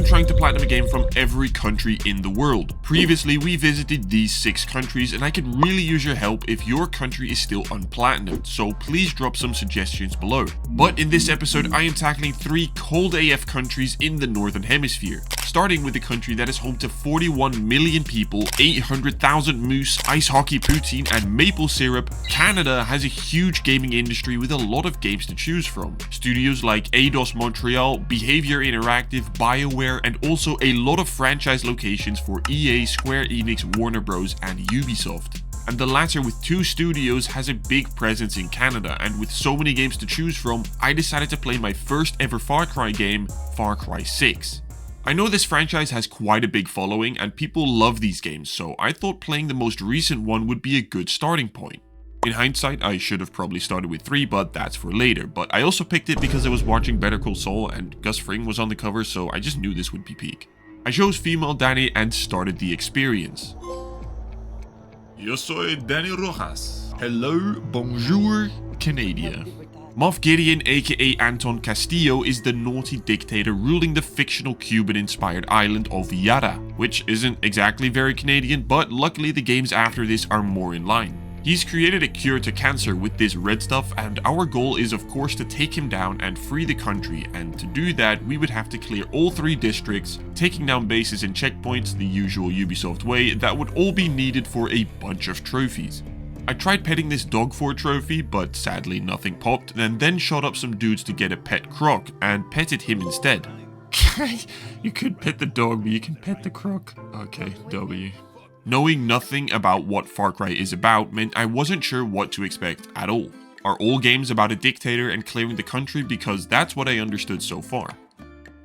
trying to platinum a game from every country in the world. Previously, we visited these 6 countries, and I could really use your help if your country is still unplatinumed, so please drop some suggestions below. But in this episode, I am tackling 3 cold AF countries in the Northern Hemisphere. Starting with the country that is home to 41 million people, 800,000 moose, ice hockey poutine, and maple syrup, Canada has a huge gaming industry with a lot of games to choose from. Studios like Eidos Montreal, Behavior Interactive, BioWare, and also a lot of franchise locations for EA, Square Enix, Warner Bros, and Ubisoft. And the latter, with 2 studios, has a big presence in Canada, and with so many games to choose from, I decided to play my first ever Far Cry game, Far Cry 6. I know this franchise has quite a big following and people love these games, so I thought playing the most recent one would be a good starting point. In hindsight, I should have probably started with 3, but that's for later. But I also picked it because I was watching Better Call Saul and Gus Fring was on the cover, so I just knew this would be peak. I chose female Danny and started the experience. Yo soy Danny Rojas. Hello, bonjour, Canada. Moff Gideon, aka Anton Castillo, is the naughty dictator ruling the fictional Cuban-inspired island of Yara, which isn't exactly very Canadian, but luckily the games after this are more in line. He's created a cure to cancer with this red stuff, and our goal is of course to take him down and free the country, and to do that we would have to clear all 3 districts, taking down bases and checkpoints the usual Ubisoft way that would all be needed for a bunch of trophies. I tried petting this dog for a trophy, but sadly nothing popped, and then shot up some dudes to get a pet croc, and petted him instead. You could pet the dog, but you can pet the croc. Okay, W. Knowing nothing about what Far Cry is about meant I wasn't sure what to expect at all. Are all games about a dictator and clearing the country? Because that's what I understood so far.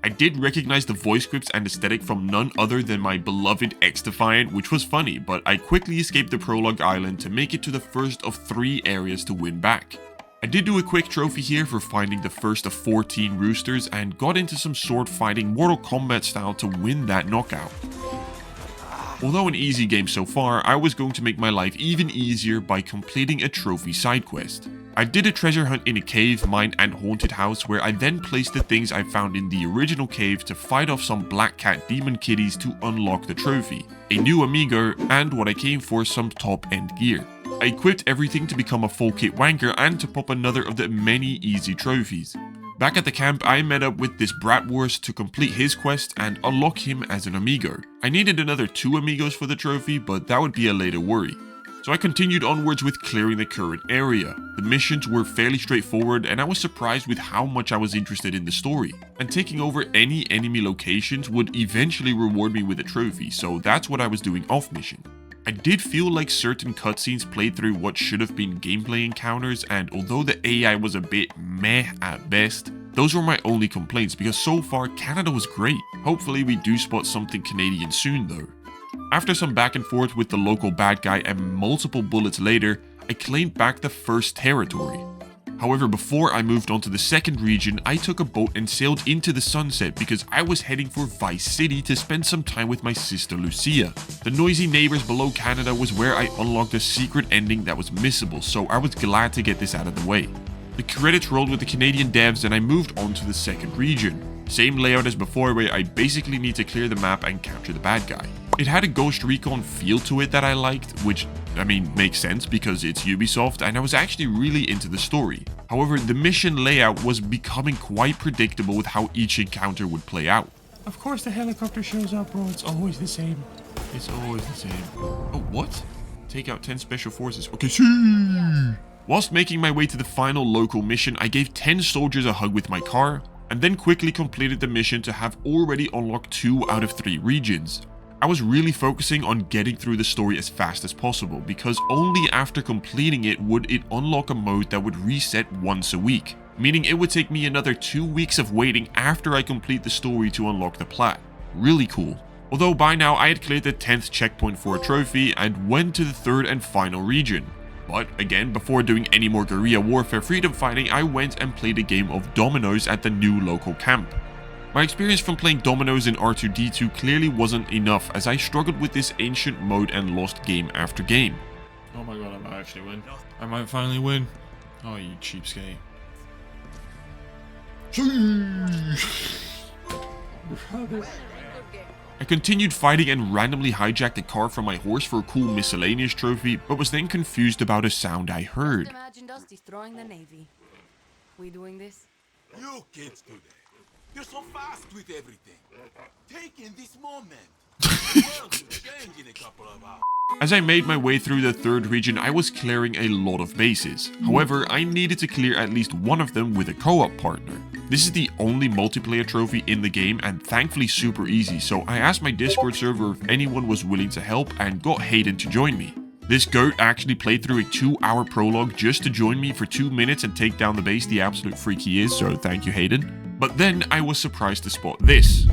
I did recognize the voice scripts and aesthetic from none other than my beloved X-Defiant, which was funny, but I quickly escaped the prologue island to make it to the first of 3 areas to win back. I did do a quick trophy here for finding the first of 14 roosters and got into some sword fighting Mortal Kombat style to win that knockout. Although an easy game so far, I was going to make my life even easier by completing a trophy side quest. I did a treasure hunt in a cave, mine, and haunted house where I then placed the things I found in the original cave to fight off some black cat demon kitties to unlock the trophy, a new amigo, and what I came for, some top end gear. I equipped everything to become a full kit wanker and to pop another of the many easy trophies. Back at the camp, I met up with this Bratwurst to complete his quest and unlock him as an amigo. I needed another 2 amigos for the trophy, but that would be a later worry. So I continued onwards with clearing the current area. The missions were fairly straightforward, and I was surprised with how much I was interested in the story. And taking over any enemy locations would eventually reward me with a trophy, so that's what I was doing off mission. I did feel like certain cutscenes played through what should have been gameplay encounters, and although the AI was a bit meh at best, those were my only complaints because so far Canada was great. Hopefully we do spot something Canadian soon though. After some back and forth with the local bad guy and multiple bullets later, I claimed back the first territory. However, before I moved on to the second region, I took a boat and sailed into the sunset because I was heading for Vice City to spend some time with my sister Lucia. The noisy neighbors below Canada was where I unlocked a secret ending that was missable, so I was glad to get this out of the way. The credits rolled with the Canadian devs and I moved on to the second region. Same layout as before, where I basically need to clear the map and capture the bad guy. It had a Ghost Recon feel to it that I liked, which, I mean, makes sense because it's Ubisoft and I was actually really into the story. However, the mission layout was becoming quite predictable with how each encounter would play out. Of course the helicopter shows up, bro. It's always the same. It's always the same. Oh, what? Take out 10 special forces. Okay, see. Whilst making my way to the final local mission, I gave 10 soldiers a hug with my car, and then quickly completed the mission to have already unlocked 2 out of 3 regions. I was really focusing on getting through the story as fast as possible, because only after completing it would it unlock a mode that would reset once a week, meaning it would take me another 2 weeks of waiting after I complete the story to unlock the plat. Really cool. Although by now I had cleared the 10th checkpoint for a trophy and went to the 3rd and final region. But again, before doing any more guerrilla warfare freedom fighting, I went and played a game of dominoes at the new local camp. My experience from playing dominoes in R2-D2 clearly wasn't enough, as I struggled with this ancient mode and lost game after game. Oh my god, I might actually win. I might finally win. Oh, you cheapskate. I continued fighting and randomly hijacked a car from my horse for a cool miscellaneous trophy, but was then confused about a sound I heard. Imagined us destroying the Navy. We doing this? You kids today. You're so fast with everything. Take in this moment. The world will change in a couple of hours. As I made my way through the third region, I was clearing a lot of bases. However, I needed to clear at least one of them with a co-op partner. This is the only multiplayer trophy in the game and thankfully super easy, so I asked my Discord server if anyone was willing to help and got Hayden to join me. This goat actually played through a 2-hour prologue just to join me for 2 minutes and take down the base, the absolute freak he is, so thank you Hayden. But then I was surprised to spot this.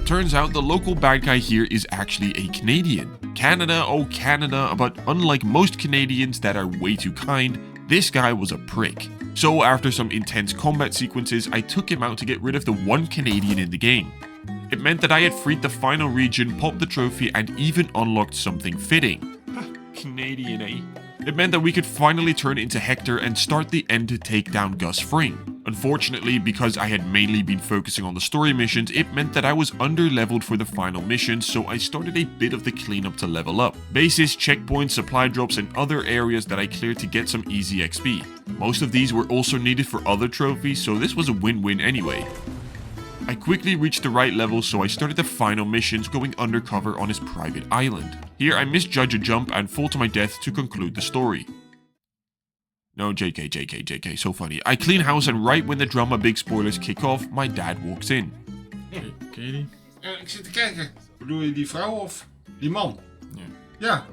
Turns out the local bad guy here is actually a Canadian. Canada, oh Canada, but unlike most Canadians that are way too kind, this guy was a prick. So after some intense combat sequences, I took him out to get rid of the one Canadian in the game. It meant that I had freed the final region, popped the trophy, and even unlocked something fitting. Canadian, eh? It meant that we could finally turn into Hector and start the end to take down Gus Fring. Unfortunately, because I had mainly been focusing on the story missions, it meant that I was under-leveled for the final missions, so I started a bit of the cleanup to level up. Bases, checkpoints, supply drops, and other areas that I cleared to get some easy XP. Most of these were also needed for other trophies, so this was a win-win anyway. I quickly reached the right level, so I started the final missions going undercover on his private island. Here I misjudge a jump and fall to my death to conclude the story. No, JK, so funny. I clean house and right when the drama big spoilers kick off, my dad walks in. Hey, ken je die? Ik zit te kijken. Bedoel je die vrouw of die man? Ja.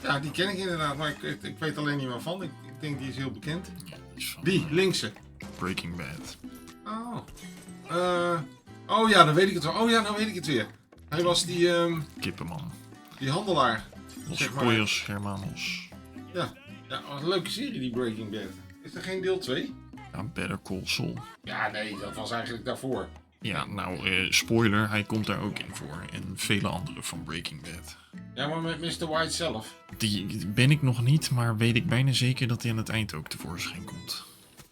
Ja, die ken ik inderdaad, maar ik weet alleen niet waarvan. Ik denk die is heel bekend. Ja, is van, Die, linkse. Breaking Bad. Oh. Oh ja, dan weet ik het wel. Oh ja, dan weet ik het weer. Hij was die, Kippenman. die handelaar. Los zeg maar. Pollos Hermanos. Ja. Ja, wat een leuke serie die Breaking Bad. Is er geen deel 2? Ja, Better Call Saul. Ja, nee, dat was eigenlijk daarvoor. Ja, nou, spoiler, hij komt daar ook in voor. En vele andere van Breaking Bad. Ja, maar met Mr. White zelf. Die ben ik nog niet, maar weet ik bijna zeker dat hij aan het eind ook tevoorschijn komt.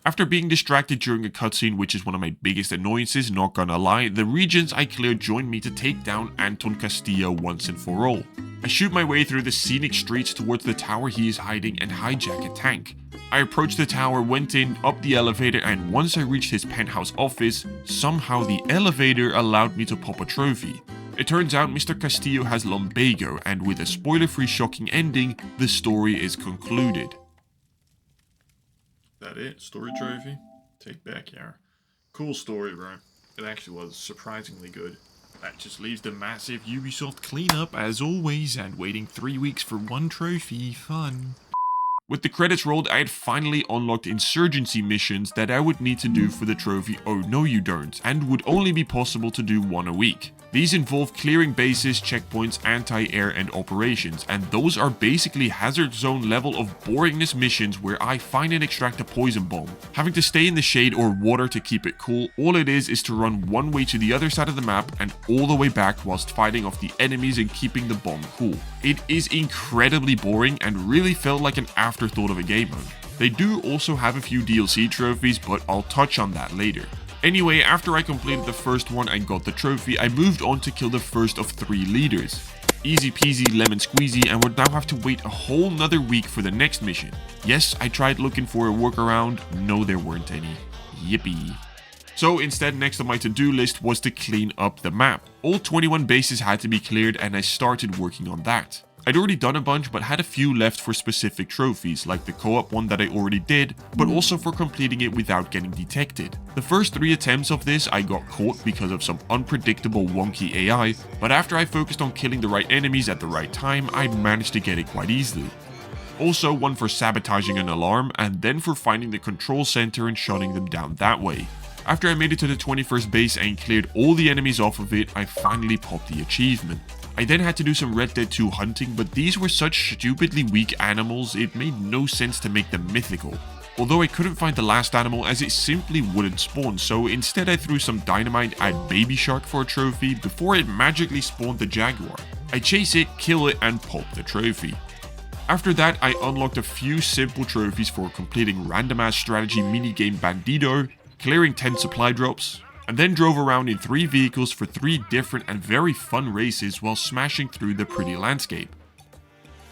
After being distracted during a cutscene, which is one of my biggest annoyances, not gonna lie, the regions I cleared joined me to take down Anton Castillo once and for all. I shoot my way through the scenic streets towards the tower he is hiding and hijack a tank. I approached the tower, went in, up the elevator, and once I reached his penthouse office, somehow the elevator allowed me to pop a trophy. It turns out Mr. Castillo has lumbago, and with a spoiler-free shocking ending, the story is concluded. That it? Story trophy? Take back, yeah. Cool story, bro. It actually was surprisingly good. That just leaves the massive Ubisoft cleanup as always, and waiting 3 weeks for one trophy. Fun. With the credits rolled, I had finally unlocked insurgency missions that I would need to do for the trophy Oh No You Don't, and would only be possible to do one a week. These involve clearing bases, checkpoints, anti-air and operations, and those are basically hazard zone level of boringness missions where I find and extract a poison bomb. Having to stay in the shade or water to keep it cool, all it is to run one way to the other side of the map and all the way back whilst fighting off the enemies and keeping the bomb cool. It is incredibly boring and really felt like an afterthought of a game mode. They do also have a few DLC trophies, but I'll touch on that later. Anyway, after I completed the first one and got the trophy, I moved on to kill the first of 3 leaders. Easy peasy lemon squeezy, and would now have to wait a whole nother week for the next mission. Yes, I tried looking for a workaround, no there weren't any. Yippee. So instead, next on my to-do list was to clean up the map. All 21 bases had to be cleared and I started working on that. I'd already done a bunch but had a few left for specific trophies, like the co-op one that I already did, but also for completing it without getting detected. The first 3 attempts of this I got caught because of some unpredictable wonky AI, but after I focused on killing the right enemies at the right time, I managed to get it quite easily. Also one for sabotaging an alarm, and then for finding the control center and shutting them down that way. After I made it to the 21st base and cleared all the enemies off of it, I finally popped the achievement. I then had to do some Red Dead 2 hunting, but these were such stupidly weak animals, it made no sense to make them mythical. Although I couldn't find the last animal as it simply wouldn't spawn, so instead I threw some dynamite at Baby Shark for a trophy before it magically spawned the jaguar. I chase it, kill it, and pop the trophy. After that, I unlocked a few simple trophies for completing random ass strategy minigame Bandido, clearing 10 supply drops, and then drove around in 3 vehicles for 3 different and very fun races while smashing through the pretty landscape.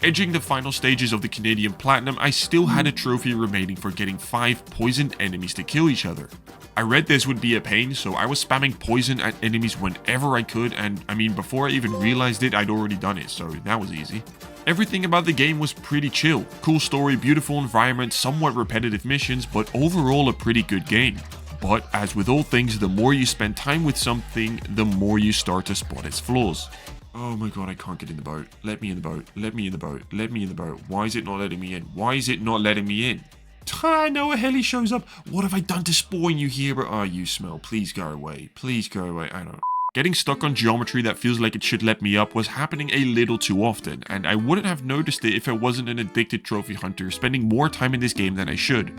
Edging the final stages of the Canadian Platinum, I still had a trophy remaining for getting 5 poisoned enemies to kill each other. I read this would be a pain, so I was spamming poison at enemies whenever I could, and I mean, before I even realized it, I'd already done it, so that was easy. Everything about the game was pretty chill. Cool story, beautiful environment, somewhat repetitive missions, but overall a pretty good game. But as with all things, the more you spend time with something, the more you start to spot its flaws. Oh my god, I can't get in the boat. Let me in the boat. Let me in the boat. Let me in the boat. Why is it not letting me in? Why is it not letting me in? I know a heli shows up. What have I done to spawn you here? But oh, you smell. Please go away. Please go away. I don't know. Getting stuck on geometry that feels like it should let me up was happening a little too often, and I wouldn't have noticed it if I wasn't an addicted trophy hunter spending more time in this game than I should.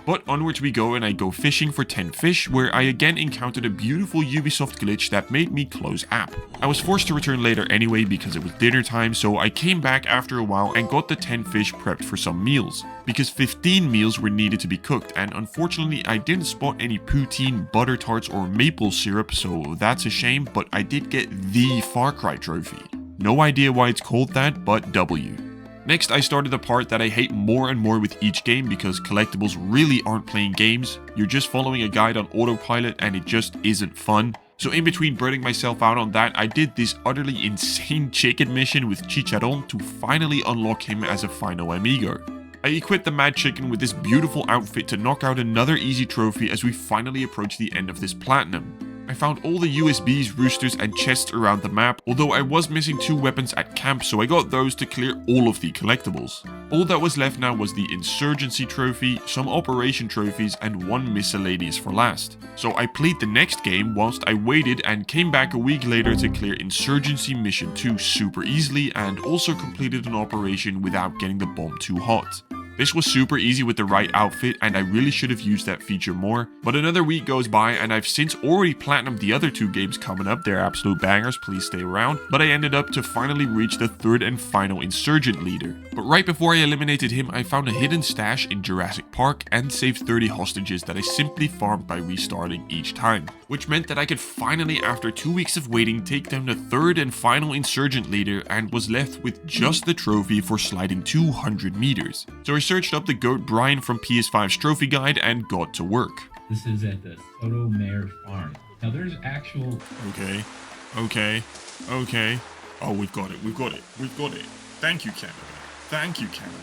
But onwards we go, and I go fishing for 10 fish, where I again encountered a beautiful Ubisoft glitch that made me close app. I was forced to return later anyway because it was dinner time, so I came back after a while and got the 10 fish prepped for some meals, because 15 meals were needed to be cooked, and unfortunately I didn't spot any poutine, butter tarts or maple syrup, so that's a shame, but I did get the Far Cry trophy. No idea why it's called that, but W. Next, I started the part that I hate more and more with each game because collectibles really aren't playing games. You're just following a guide on autopilot and it just isn't fun. So in between burning myself out on that, I did this utterly insane chicken mission with Chicharron to finally unlock him as a final amigo. I equipped the Mad Chicken with this beautiful outfit to knock out another easy trophy as we finally approach the end of this platinum. I found all the USBs, roosters and chests around the map, although I was missing 2 weapons at camp, so I got those to clear all of the collectibles. All that was left now was the insurgency trophy, some operation trophies and 1 miscellaneous for last. So I played the next game whilst I waited and came back a week later to clear insurgency mission 2 super easily and also completed an operation without getting the bomb too hot. This was super easy with the right outfit and I really should have used that feature more, but another week goes by and I've since already platinumed the other 2 games coming up. They're absolute bangers, please stay around, but I ended up to finally reach the 3rd and final insurgent leader. But right before I eliminated him, I found a hidden stash in Jurassic Park and saved 30 hostages that I simply farmed by restarting each time, which meant that I could finally, after 2 weeks of waiting, take down the 3rd and final insurgent leader and was left with just the trophy for sliding 200 meters. So I searched up the goat Brian from PS5's trophy guide and got to work. This is at the Soto Mare Farm. Now there's actual... Okay. Oh, we've got it. Thank you, Canada. Thank you, Canada.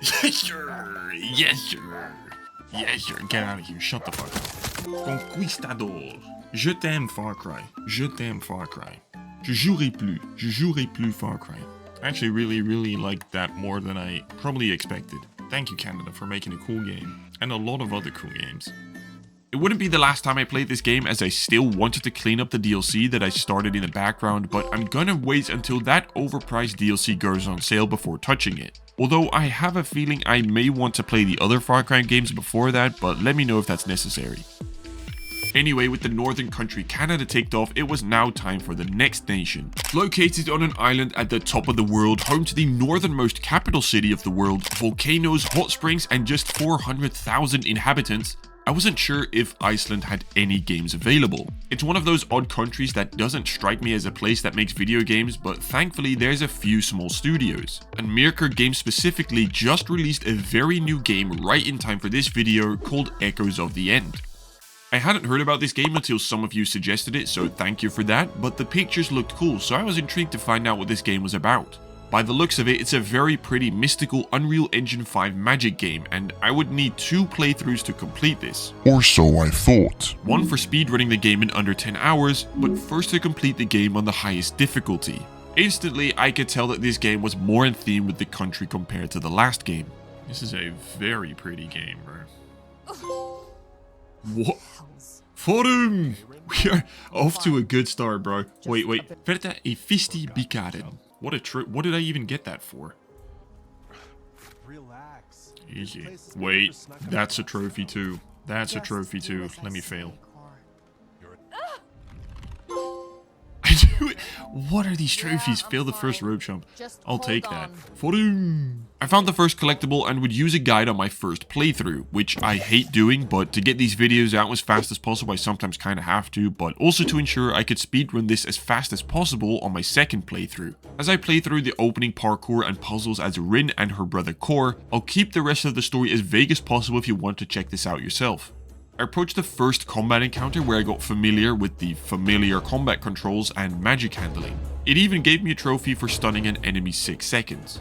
Yes, sir. Yes, sir. Yes, sir. Get out of here. Shut the fuck up. Conquistador. Je t'aime, Far Cry. Je t'aime, Far Cry. Je jouerai plus Far Cry. I actually really liked that more than I probably expected. Thank you, Canada, for making a cool game. And a lot of other cool games. It wouldn't be the last time I played this game, as I still wanted to clean up the DLC that I started in the background, but I'm gonna wait until that overpriced DLC goes on sale before touching it. Although I have a feeling I may want to play the other Far Cry games before that, but let me know if that's necessary. Anyway, with the northern country Canada ticked off, it was now time for the next nation. Located on an island at the top of the world, home to the northernmost capital city of the world, volcanoes, hot springs and just 400,000 inhabitants, I wasn't sure if Iceland had any games available. It's one of those odd countries that doesn't strike me as a place that makes video games, but thankfully there's a few small studios. And Mirkr Games specifically just released a very new game right in time for this video called Echoes of the End. I hadn't heard about this game until some of you suggested it, so thank you for that, but the pictures looked cool, so I was intrigued to find out what this game was about. By the looks of it, it's a very pretty mystical Unreal Engine 5 magic game, and I would need 2 playthroughs to complete this. Or so I thought. One for speedrunning the game in under 10 hours, but first to complete the game on the highest difficulty. Instantly, I could tell that this game was more in theme with the country compared to the last game. This is a very pretty game, bro. What? Forum! We are off to a good start, bro. Wait. Verta e fisti bikaren. What did I even get that for? Relax. Easy. Wait, that's a trophy too. That's a trophy too. Let me fail. What are these trophies? Fail the first rope jump. Just I'll hold take on. that. Fodoom. I found the first collectible and would use a guide on my first playthrough, which I hate doing, but to get these videos out as fast as possible I sometimes kinda have to, but also to ensure I could speedrun this as fast as possible on my second playthrough. As I play through the opening parkour and puzzles as Rin and her brother Kor, I'll keep the rest of the story as vague as possible if you want to check this out yourself. I approached the first combat encounter where I got familiar with the familiar combat controls and magic handling. It even gave me a trophy for stunning an enemy 6 seconds.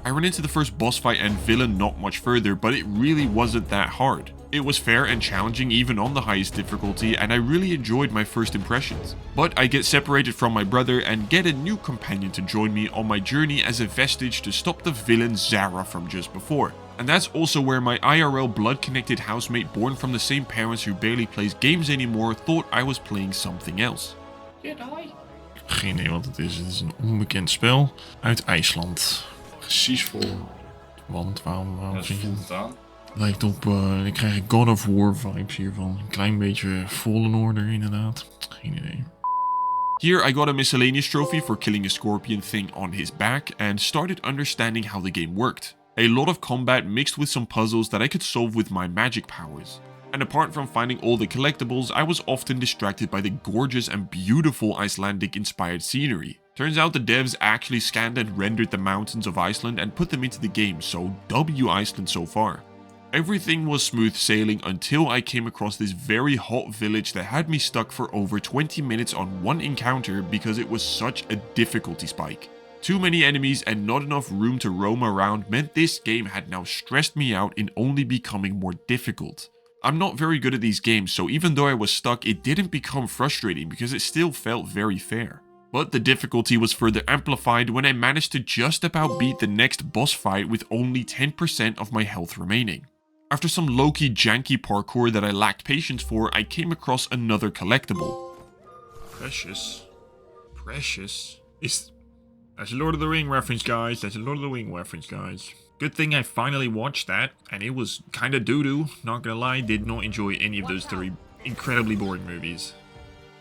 I ran into the first boss fight and villain not much further, but it really wasn't that hard. It was fair and challenging even on the highest difficulty, and I really enjoyed my first impressions. But I get separated from my brother and get a new companion to join me on my journey as a vestige to stop the villain Zara from just before. And that's also where my IRL blood-connected housemate born from the same parents who barely plays games anymore thought I was playing something else. Geen idee wat het is. Het is een onbekend spel uit IJsland. Precies voor. Want waarom Dat vind je voelt het aan. lijkt op, ik krijg God of War vibes hiervan. Een klein beetje Fallen Order inderdaad. Geen idee. Here I got a miscellaneous trophy for killing a scorpion thing on his back and started understanding how the game worked. A lot of combat mixed with some puzzles that I could solve with my magic powers. And apart from finding all the collectibles, I was often distracted by the gorgeous and beautiful Icelandic inspired scenery. Turns out the devs actually scanned and rendered the mountains of Iceland and put them into the game, so W Iceland so far. Everything was smooth sailing until I came across this very hot village that had me stuck for over 20 minutes on one encounter because it was such a difficulty spike. Too many enemies and not enough room to roam around meant this game had now stressed me out in only becoming more difficult. I'm not very good at these games, so even though I was stuck, it didn't become frustrating because it still felt very fair. But the difficulty was further amplified when I managed to just about beat the next boss fight with only 10% of my health remaining. After some low-key janky parkour that I lacked patience for, I came across another collectible. Precious. That's a Lord of the Ring reference, guys. Good thing I finally watched that, and it was kinda doo-doo, not gonna lie, did not enjoy any of those 3 incredibly boring movies.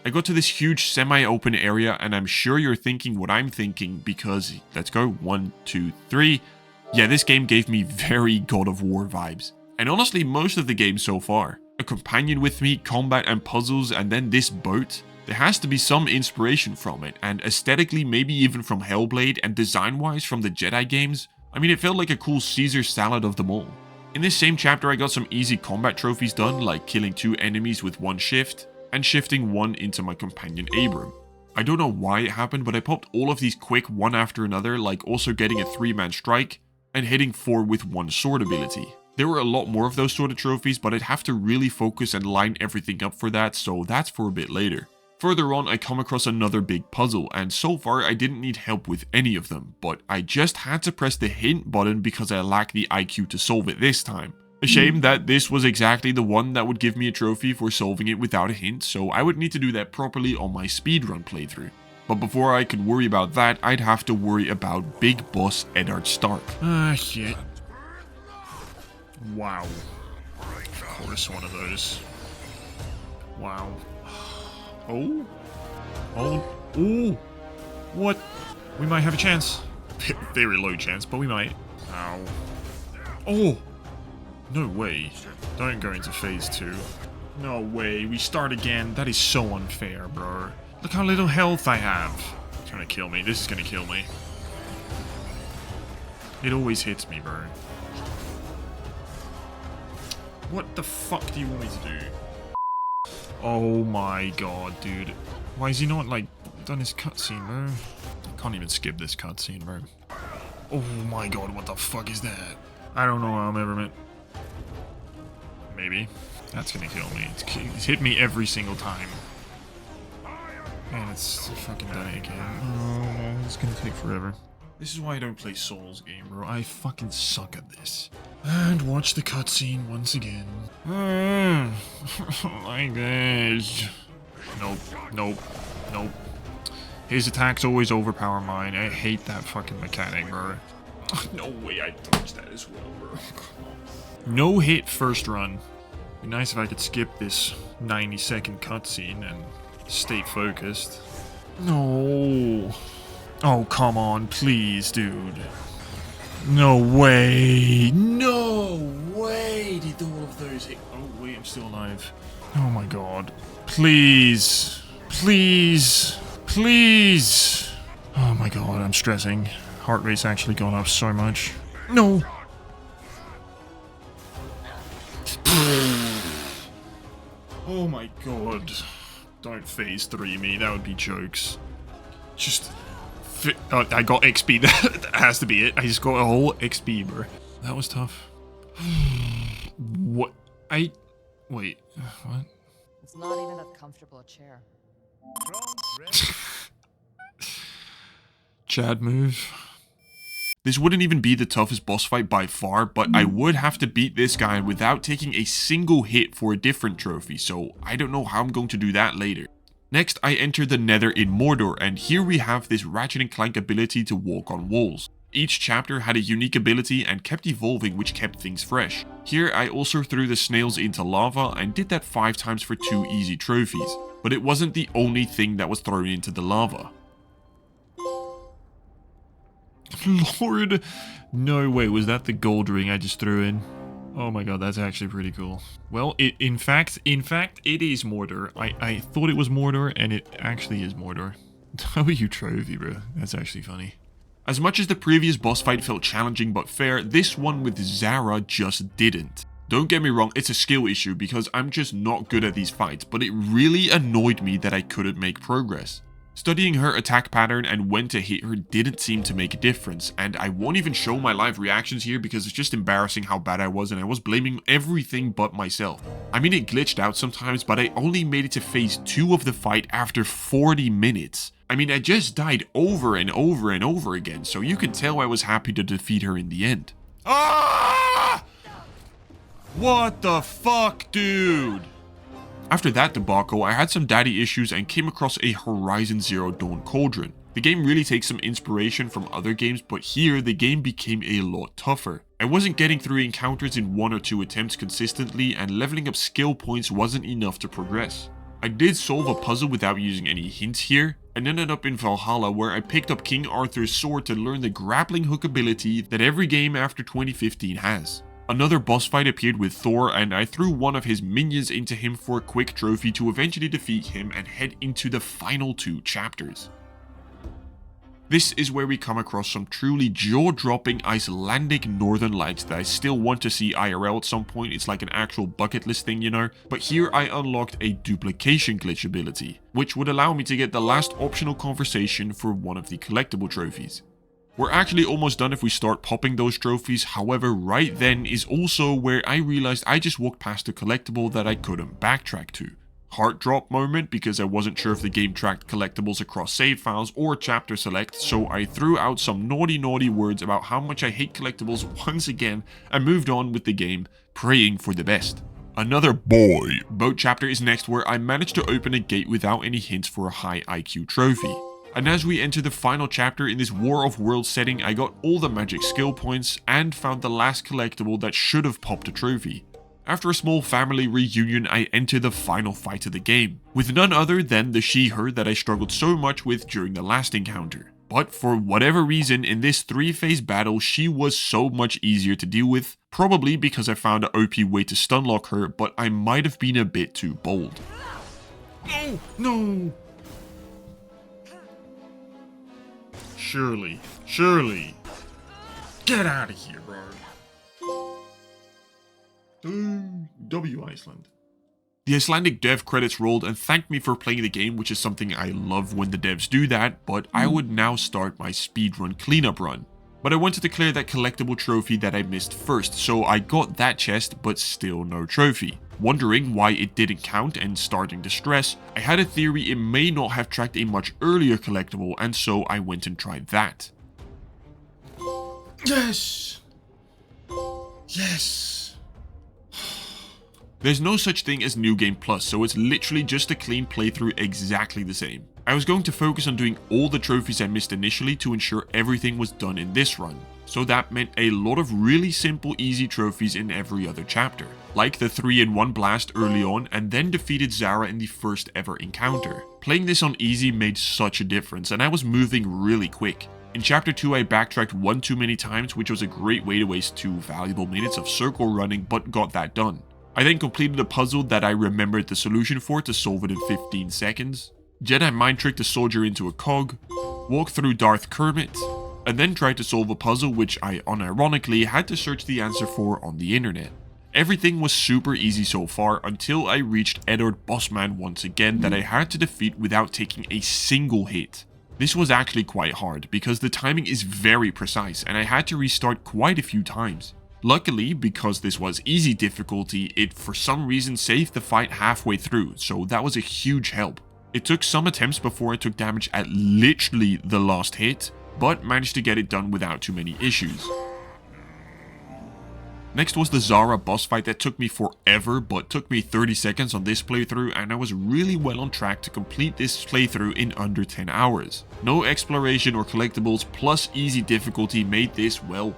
I got to this huge semi-open area, and I'm sure you're thinking what I'm thinking, because, let's go, 1, 2, 3. Yeah, this game gave me very God of War vibes. And honestly, most of the game so far. A companion with me, combat and puzzles, and then this boat. There has to be some inspiration from it, and aesthetically maybe even from Hellblade, and design-wise from the Jedi games. I mean, it felt like a cool Caesar salad of them all. In this same chapter I got some easy combat trophies done, like killing 2 enemies with 1 shift, and shifting 1 into my companion Abram. I don't know why it happened, but I popped all of these quick one after another, like also getting a 3-man strike, and hitting 4 with 1 sword ability. There were a lot more of those sort of trophies, but I'd have to really focus and line everything up for that, so that's for a bit later. Further on, I come across another big puzzle, and so far I didn't need help with any of them, but I just had to press the hint button because I lacked the IQ to solve it this time. A shame that this was exactly the one that would give me a trophy for solving it without a hint, so I would need to do that properly on my speedrun playthrough. But before I could worry about that, I'd have to worry about Big Boss Eddard Stark. Ah, shit. Wow. Of course, one of those. Wow. Oh? Oh? Ooh! What? We might have a chance. Very low chance, but we might. Ow. Oh! No way. Don't go into phase 2. No way, we start again. That is so unfair, bro. Look how little health I have. It's gonna kill me. This is gonna kill me. It always hits me, bro. What the fuck do you want me to do? Oh my god, dude. Why is he not, like, done his cutscene, bro? I can't even skip this cutscene, bro. Oh my god, what the fuck is that? I don't know how I'm ever meant. Maybe. That's gonna kill me. It's hit me every single time. Man, it's fucking done it again. Oh man, it's gonna take forever. This is why I don't play Souls game, bro. I fucking suck at this. And watch the cutscene once again. Like this. Nope, nope, nope. His attacks always overpower mine. I hate that fucking mechanic, bro. No way I dodged that as well, bro. No hit first run. Be nice if I could skip this 90-second cutscene and stay focused. No. Oh, come on, please, dude. No way. No way did all of those hit. Oh, wait, I'm still alive. Oh my god. Please. Please. Please. Oh my god, I'm stressing. Heart rate's actually gone up so much. No. Oh my god. Don't phase 3 me, that would be jokes. Just... Oh, I got XP, that has to be it. I just got a whole XP, bro. That was tough. What? Wait, what? It's not even a comfortable chair. Chad move. This wouldn't even be the toughest boss fight by far, but I would have to beat this guy without taking a single hit for a different trophy, so I don't know how I'm going to do that later. Next, I enter the Nether in Mordor, and here we have this Ratchet & Clank ability to walk on walls. Each chapter had a unique ability and kept evolving, which kept things fresh. Here, I also threw the snails into lava and did that 5 times for 2 easy trophies. But it wasn't the only thing that was thrown into the lava. Lord, no way, was that the gold ring I just threw in? Oh my god, that's actually pretty cool. Well, in fact, it is Mordor. I thought it was Mordor, and it actually is Mordor. W trophy, bro. That's actually funny. As much as the previous boss fight felt challenging but fair, this one with Zara just didn't. Don't get me wrong, it's a skill issue because I'm just not good at these fights, but it really annoyed me that I couldn't make progress. Studying her attack pattern and when to hit her didn't seem to make a difference, and I won't even show my live reactions here because it's just embarrassing how bad I was and I was blaming everything but myself. I mean, it glitched out sometimes, but I only made it to phase 2 of the fight after 40 minutes. I mean, I just died over and over and over again, so you can tell I was happy to defeat her in the end. Ah! What the fuck, dude? After that debacle, I had some daddy issues and came across a Horizon Zero Dawn Cauldron. The game really takes some inspiration from other games, but here the game became a lot tougher. I wasn't getting through encounters in 1 or 2 attempts consistently, and leveling up skill points wasn't enough to progress. I did solve a puzzle without using any hints here, and ended up in Valhalla where I picked up King Arthur's sword to learn the grappling hook ability that every game after 2015 has. Another boss fight appeared with Thor, and I threw one of his minions into him for a quick trophy to eventually defeat him and head into the final 2 chapters. This is where we come across some truly jaw-dropping Icelandic northern lights that I still want to see IRL at some point. It's like an actual bucket list thing, you know. But here I unlocked a duplication glitch ability, which would allow me to get the last optional conversation for one of the collectible trophies. We're actually almost done if we start popping those trophies, however right then is also where I realized I just walked past a collectible that I couldn't backtrack to. Heart drop moment because I wasn't sure if the game tracked collectibles across save files or chapter select, so I threw out some naughty words about how much I hate collectibles once again and moved on with the game, praying for the best. Another boat chapter is next, where I managed to open a gate without any hints for a high IQ trophy. And as we enter the final chapter in this War of Worlds setting, I got all the magic skill points and found the last collectible that should have popped a trophy. After a small family reunion, I enter the final fight of the game, with none other than the she-her that I struggled so much with during the last encounter. But for whatever reason, in this 3-phase battle, she was so much easier to deal with, probably because I found an OP way to stunlock her, but I might have been a bit too bold. Oh, no! Surely. Get out of here, bro. W Iceland. The Icelandic dev credits rolled and thanked me for playing the game, which is something I love when the devs do that, but I would now start my speedrun cleanup run. But I wanted to clear that collectible trophy that I missed first, so I got that chest, but still no trophy. Wondering why it didn't count and starting to stress, I had a theory it may not have tracked a much earlier collectible, and so I went and tried that. Yes! Yes! There's no such thing as New Game Plus, so it's literally just a clean playthrough exactly the same. I was going to focus on doing all the trophies I missed initially to ensure everything was done in this run. So that meant a lot of really simple easy trophies in every other chapter, like the 3-in-1 blast early on and then defeated Zara in the first ever encounter. Playing this on easy made such a difference and I was moving really quick. In chapter 2 I backtracked one too many times, which was a great way to waste 2 valuable minutes of circle running, but got that done. I then completed a puzzle that I remembered the solution for to solve it in 15 seconds. Jedi mind tricked a soldier into a cog, walked through Darth Kermit, and then tried to solve a puzzle which I unironically had to search the answer for on the internet. Everything was super easy so far until I reached Eddard Bossman once again that I had to defeat without taking a single hit. This was actually quite hard because the timing is very precise and I had to restart quite a few times. Luckily, because this was easy difficulty, it for some reason saved the fight halfway through, so that was a huge help. It took some attempts before I took damage at literally the last hit, but managed to get it done without too many issues. Next was the Zara boss fight that took me forever, but took me 30 seconds on this playthrough, and I was really well on track to complete this playthrough in under 10 hours. No exploration or collectibles plus easy difficulty made this, well,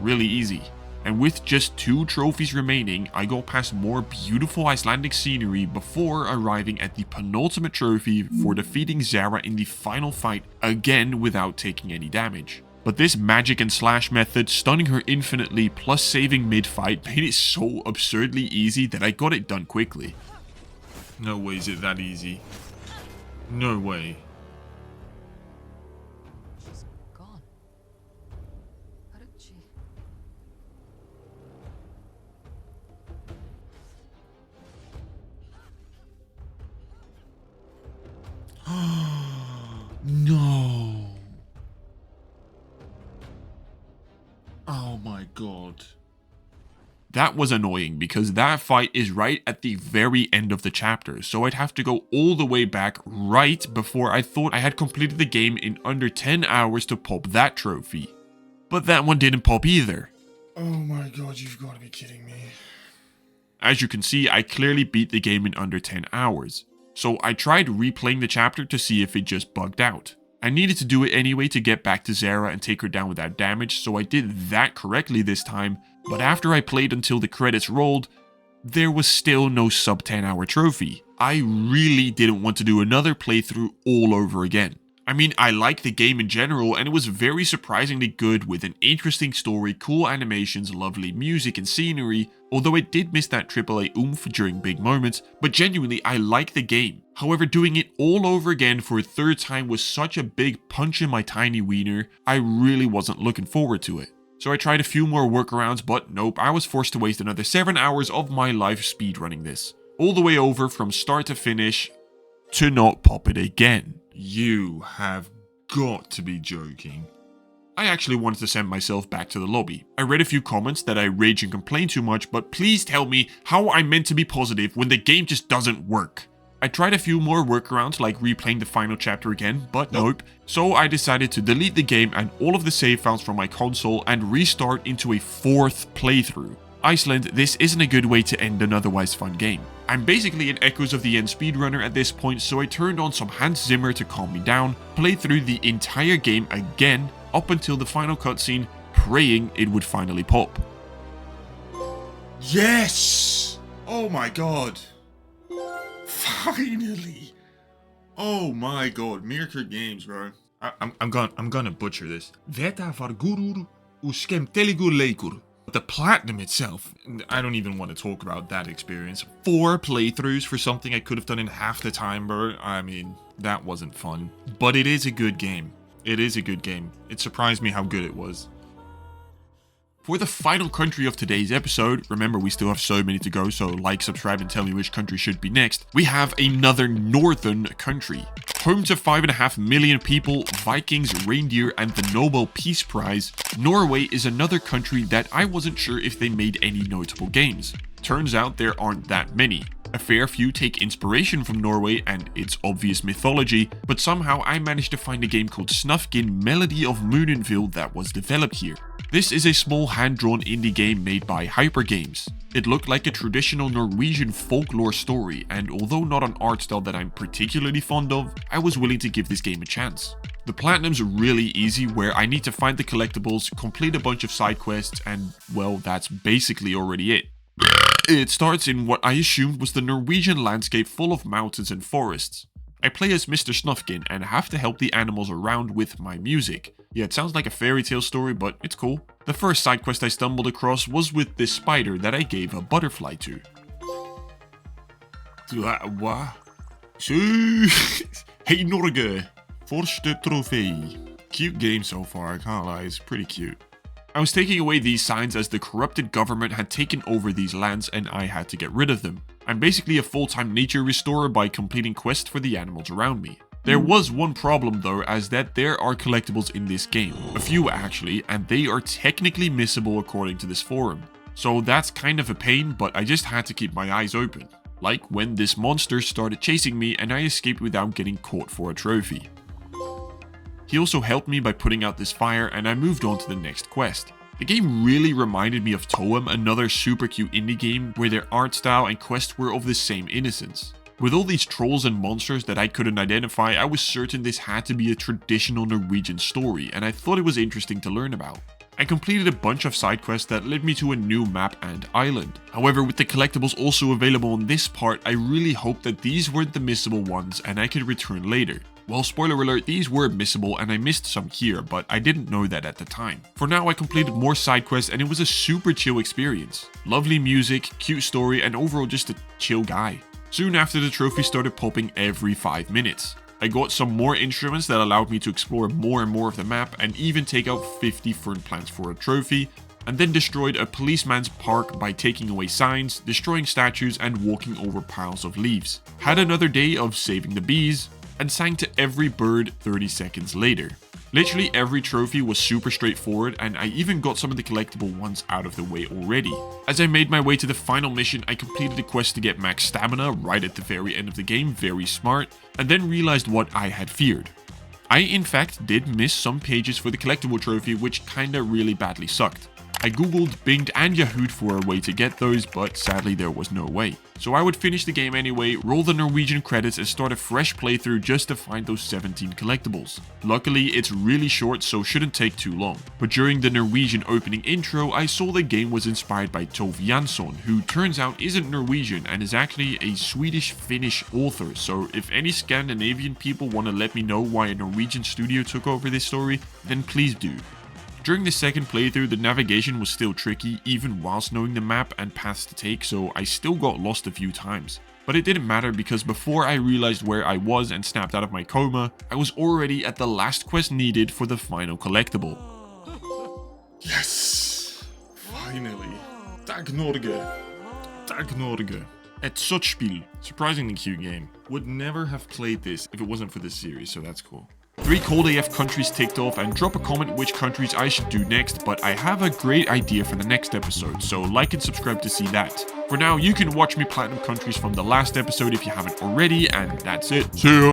really easy. And with just 2 trophies remaining, I got past more beautiful Icelandic scenery before arriving at the penultimate trophy for defeating Zara in the final fight, again without taking any damage. But this magic and slash method, stunning her infinitely plus saving mid-fight, made it so absurdly easy that I got it done quickly. No way is it that easy. No way. She's gone. How did she? No. Oh my god. That was annoying because that fight is right at the very end of the chapter, so I'd have to go all the way back right before I thought I had completed the game in under 10 hours to pop that trophy. But that one didn't pop either. Oh my god, you've got to be kidding me. As you can see, I clearly beat the game in under 10 hours. So I tried replaying the chapter to see if it just bugged out. I needed to do it anyway to get back to Zara and take her down without damage, so I did that correctly this time, but after I played until the credits rolled, there was still no sub 10 hour trophy. I really didn't want to do another playthrough all over again. I mean, I like the game in general and it was very surprisingly good with an interesting story, cool animations, lovely music and scenery, although it did miss that AAA oomph during big moments, but genuinely I like the game. However, doing it all over again for a third time was such a big punch in my tiny wiener, I really wasn't looking forward to it. So I tried a few more workarounds, but nope, I was forced to waste another 7 hours of my life speedrunning this. All the way over from start to finish, to not pop it again. You have got to be joking. I actually wanted to send myself back to the lobby. I read a few comments that I rage and complain too much, but please tell me how I'm meant to be positive when the game just doesn't work. I tried a few more workarounds like replaying the final chapter again, but nope. So I decided to delete the game and all of the save files from my console and restart into a 4th playthrough. Iceland, this isn't a good way to end an otherwise fun game. I'm basically an Echoes of the End speedrunner at this point, so I turned on some Hans Zimmer to calm me down, played through the entire game again, up until the final cutscene, praying it would finally pop. Yes! Oh my god. Finally. Oh my god, Miracle Games, bro. I'm gonna butcher this. Þetta var gurur og skemmtilegur leikur. The platinum itself, I don't even want to talk about that experience. 4 playthroughs for something I could have done in half the time, bro. I mean, that wasn't fun. But it is a good game. It is a good game. It surprised me how good it was. For the final country of today's episode, remember we still have so many to go, so like, subscribe and tell me which country should be next. We have another northern country. Home to 5.5 million people, Vikings, reindeer and the Nobel Peace Prize, Norway is another country that I wasn't sure if they made any notable games. Turns out there aren't that many. A fair few take inspiration from Norway and its obvious mythology, but somehow I managed to find a game called Snufkin Melody of Moonenville that was developed here. This is a small hand-drawn indie game made by Hyper Games. It looked like a traditional Norwegian folklore story, and although not an art style that I'm particularly fond of, I was willing to give this game a chance. The platinum's really easy, where I need to find the collectibles, complete a bunch of side quests, and well, that's basically already it. It starts in what I assumed was the Norwegian landscape full of mountains and forests. I play as Mr. Snufkin and have to help the animals around with my music. Yeah, it sounds like a fairy tale story, but it's cool. The first side quest I stumbled across was with this spider that I gave a butterfly to. What? Hey Norge! Første trofé. Cute game so far, I can't lie, it's pretty cute. I was taking away these signs as the corrupted government had taken over these lands and I had to get rid of them. I'm basically a full-time nature restorer by completing quests for the animals around me. There was one problem though, as that there are collectibles in this game. A few actually, and they are technically missable according to this forum. So that's kind of a pain, but I just had to keep my eyes open. Like when this monster started chasing me and I escaped without getting caught for a trophy. He also helped me by putting out this fire and I moved on to the next quest. The game really reminded me of Toem, another super cute indie game where their art style and quests were of the same innocence. With all these trolls and monsters that I couldn't identify, I was certain this had to be a traditional Norwegian story, and I thought it was interesting to learn about. I completed a bunch of side quests that led me to a new map and island. However, with the collectibles also available on this part, I really hoped that these weren't the missable ones and I could return later. Well, spoiler alert, these were missable and I missed some here, but I didn't know that at the time. For now, I completed more side quests and it was a super chill experience. Lovely music, cute story, and overall just a chill guy. Soon after, the trophy started popping every 5 minutes. I got some more instruments that allowed me to explore more and more of the map and even take out 50 fern plants for a trophy, and then destroyed a policeman's park by taking away signs, destroying statues, and walking over piles of leaves. Had another day of saving the bees, and sang to every bird 30 seconds later. Literally every trophy was super straightforward, and I even got some of the collectible ones out of the way already. As I made my way to the final mission, I completed the quest to get max stamina right at the very end of the game, very smart, and then realized what I had feared. I in fact did miss some pages for the collectible trophy, which kinda really badly sucked. I googled, binged, and yahooed for a way to get those, but sadly there was no way. So I would finish the game anyway, roll the Norwegian credits, and start a fresh playthrough just to find those 17 collectibles. Luckily, it's really short, so shouldn't take too long. But during the Norwegian opening intro, I saw the game was inspired by Trophyhunting, who turns out isn't Norwegian and is actually a Swedish-Finnish author, so if any Scandinavian people want to let me know why a Norwegian studio took over this story, then please do. During the second playthrough, the navigation was still tricky, even whilst knowing the map and paths to take, so I still got lost a few times. But it didn't matter because before I realized where I was and snapped out of my coma, I was already at the last quest needed for the final collectible. Yes! Finally. Tack Norge. Tack Norge. Et such spiel. Surprisingly cute game. Would never have played this if it wasn't for this series, so that's cool. 3 cold AF countries ticked off, and drop a comment which countries I should do next, but I have a great idea for the next episode, so like and subscribe to see that. For now, you can watch me platinum countries from the last episode if you haven't already, and that's it. See ya!